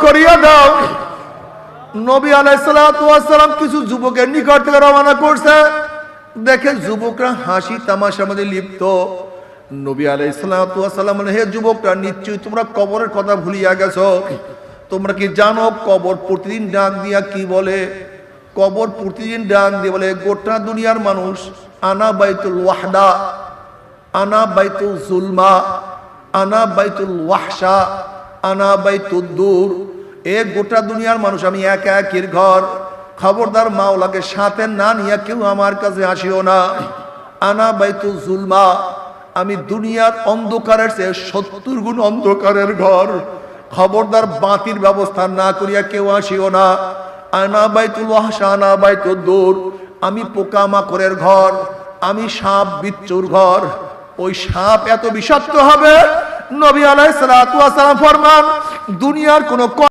করিয়া দাও। নবী আলাইহিস সালাতু ওয়াস সালাম কিছু যুবকের নিকট থেকে রওনা করছে, দেখে যুবকরা হাসি তামাশার মধ্যে লিপ্ত। নবী আলাইহিস সালাতু ওয়াস সালাম বলেন, হে যুবকরা, নিশ্চয়ই তোমরা কবরের কথা ভুলিয়া গেছো। তোমরা কি জানো কবর প্রতিদিন ডাক দিয়া কি বলে? কবর প্রতিদিন ডাক দিয়ে বলে, গোটা দুনিয়ার মানুষ, আনা বাইতুল ওয়াহদা, আনা বাইতুল জুলমা, আনা বাইতুল ওয়াহশা, আনা বাইতুদ দূর। এ গোটা দুনিয়ার মানুষ, আমি একা একের ঘর। খবরদার মাওলাকে সাথে না নিয়ে কেউ আমার কাছে আসিও না। আনা বাইতুল জুলমা, আমি দুনিয়ার অন্ধকারের চেয়ে 70 গুণ অন্ধকারের ঘর। খবরদার বাতির ব্যবস্থা না করিয়া কেউ আসিও না। আনা বাইতুল ওয়াহশা, আনা বাইতুদ দূর, আমি পোকামাকড়ের ঘর, আমি সাপ বিচ্ছুর ঘর। ওই সাপ এত বিষাক্ত হবে, নবী আলাইহিস সালাতু ওয়াস সালাম ফরমান, দুনিয়ার কোন